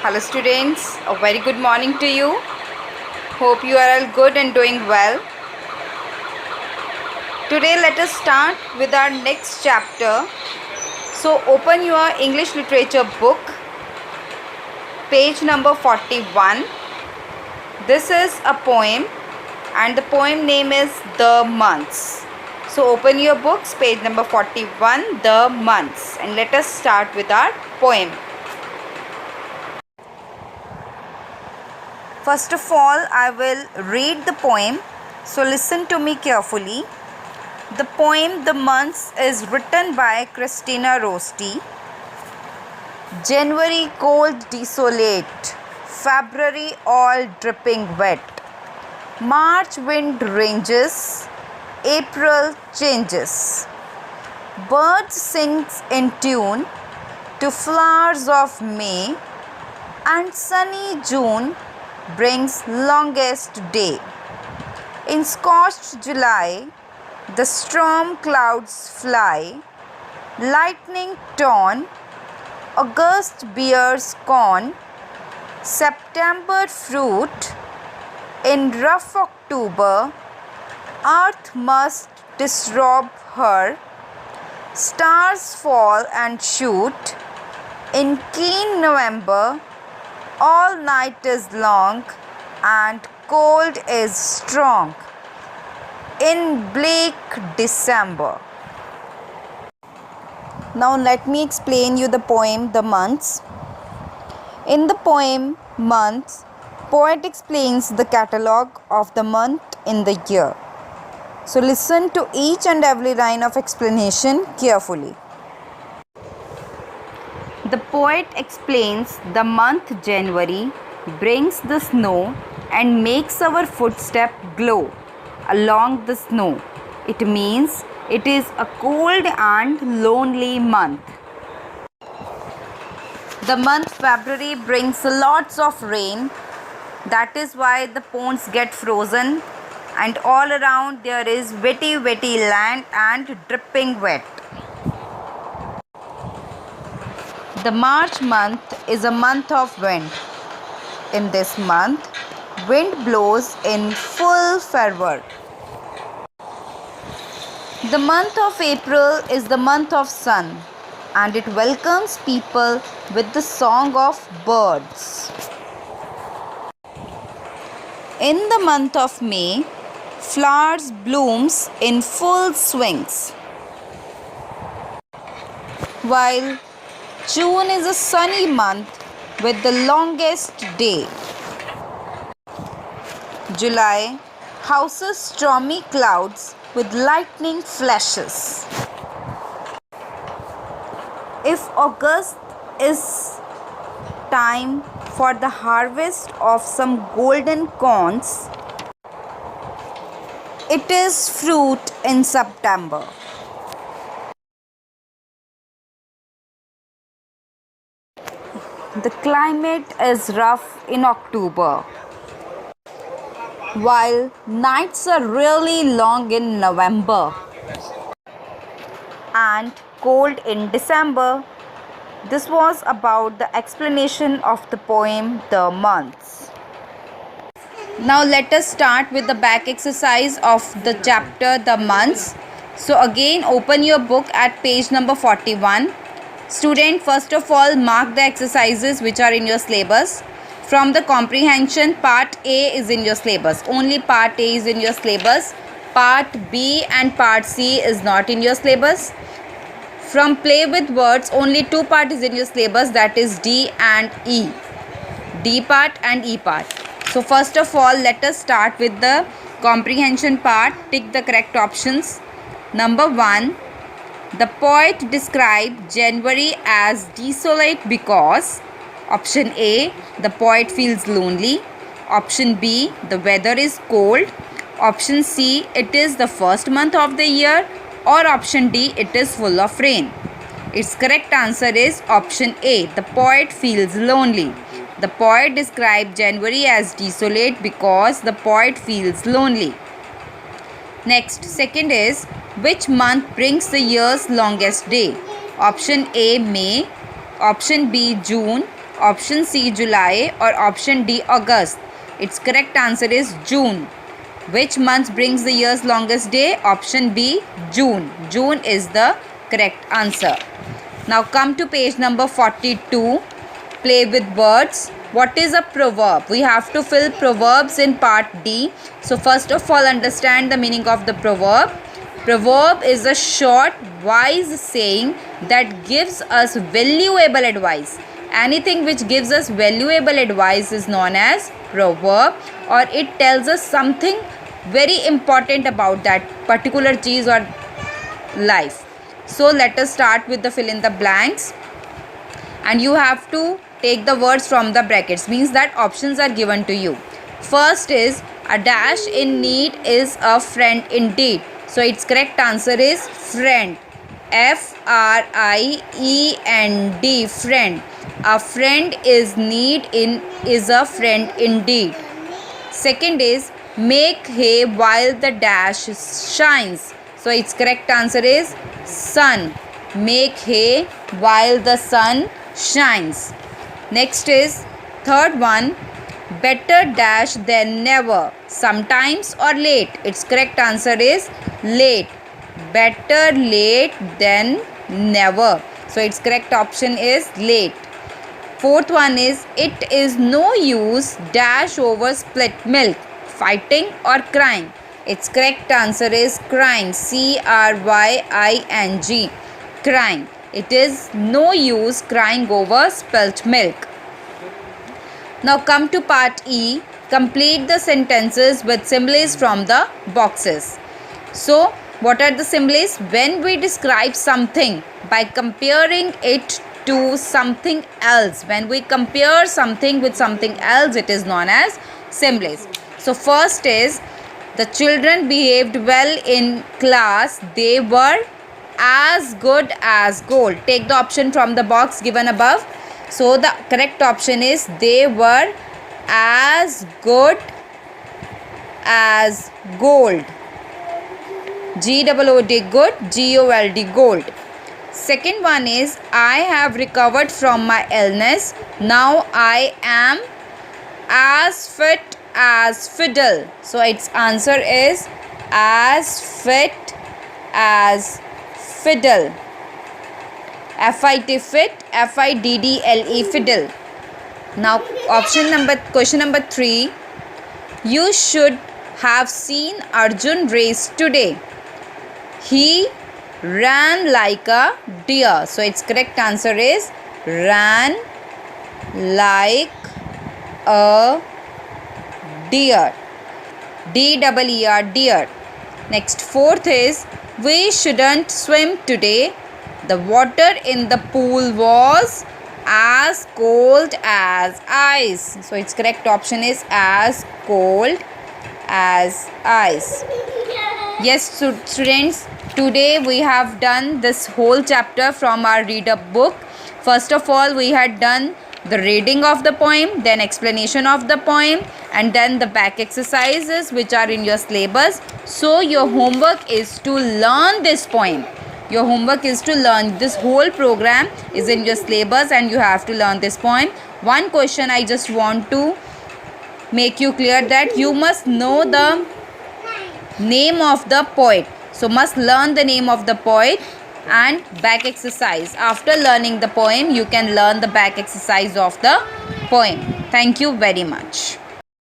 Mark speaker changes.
Speaker 1: Hello students, a very good morning to you. Hope you are all good and doing well. Today let us start with our next chapter. So open your English literature book, page number 41. This is a poem and the poem name is The Months. So open your books, page number 41, The Months, and let us start with our poem. First of all, I will read the poem, so listen to me carefully. The poem The Months is written by Christina Rosty. January cold desolate, February all dripping wet, March wind ranges, April changes. Birds sings in tune to flowers of May, and sunny June brings longest day. In scorched July, the storm clouds fly, lightning torn, August bears corn, September fruit, in rough October, earth must disrobe her, stars fall and shoot, in keen November, all night is long and cold is strong in bleak December. Now let me explain you the poem The Months. In the poem Months, poet explains the catalogue of the month in the year. So listen to each and every line of explanation carefully. The poet explains the month January brings the snow and makes our footstep glow along the snow. It means it is a cold and lonely month. The month February brings lots of rain. That is why the ponds get frozen and all around there is wetty land and dripping wet. The March month is a month of wind. In this month, wind blows in full fervor. The month of April is the month of sun, and it welcomes people with the song of birds. In the month of May, flowers blooms in full swings, while June is a sunny month with the longest day. July houses stormy clouds with lightning flashes. If August is time for the harvest of some golden corns, it is fruit in September. The climate is rough in October, while nights are really long in November and cold in December. This was about the explanation of the poem The Months. Now let us start with the back exercise of the chapter The Months. So again open your book at page number 41. Student, first of all mark the exercises which are in your syllabus. From the comprehension, part A is in your syllabus. Only part A is in your syllabus. Part B and part C is not in your syllabus. From play with words, only two part is in your syllabus, that is D and E. D part and E part. So first of all, let us start with the comprehension part. Tick the correct options. Number 1. The poet described January as desolate because option A, the poet feels lonely. Option B, the weather is cold. Option C, it is the first month of the year. Or option D, it is full of rain. Its correct answer is option A, the poet feels lonely. The poet described January as desolate because the poet feels lonely. Next, second is, which month brings the year's longest day? Option A, May. Option B, June. option C July, or option D August? Its correct answer is June. Which month brings the year's longest day? Option B June. June is the correct answer. Now come to page number 42. Play with words. What is a proverb? We have to fill proverbs in part D. So first of all, understand the meaning of the proverb. Proverb is a short, wise saying that gives us valuable advice. Anything which gives us valuable advice is known as proverb, or it tells us something very important about that particular cheese or life. So let us start with the fill in the blanks, and you have to take the words from the brackets, means that options are given to you. First is a dash in need is a friend indeed. So its correct answer is friend. Friend, friend. A friend is a friend indeed. Second is make hay while the dash shines. So its correct answer is sun. Make hay while the sun shines. Next is third one, better dash than never, sometimes or late. Its correct answer is late. Better late than never. So its correct option is late. Fourth one is it is no use dash over split milk, fighting or crying. Its correct answer is crying. Crying. Crying. It is no use crying over spilt milk. Now come to part E. Complete the sentences with similes from the boxes. So what are the similes? When we describe something by comparing it to something else, when we compare something with something else, it is known as similes. So first is the children behaved well in class. They were as good as gold. Take the option from the box given above. So the correct option is they were as good as gold. G-O-O-D, good. G-O-L-D, gold. Second one is I have recovered from my illness. Now I am as fit as fiddle. So its answer is as fit as fiddle. F-I-T, fit. F-I-D-D-L-E, fiddle. Now question number 3. You should have seen Arjun race today. He ran like a deer. So its correct answer is ran like a deer. D-E-E-R, deer. Next, fourth is we shouldn't swim today. The water in the pool was as cold as ice. So its correct option is as cold as ice. Yes, students, today we have done this whole chapter from our read up book. First of all, we had done the reading of the poem, then explanation of the poem, and then the back exercises which are in your syllabus. So your homework is to learn this poem. Your homework is to learn. This whole program is in your syllabus and you have to learn this poem. One question I just want to make you clear, that you must know the name of the poet. So must learn the name of the poet and back exercise. After learning the poem, you can learn the back exercise of the poem. Thank you very much.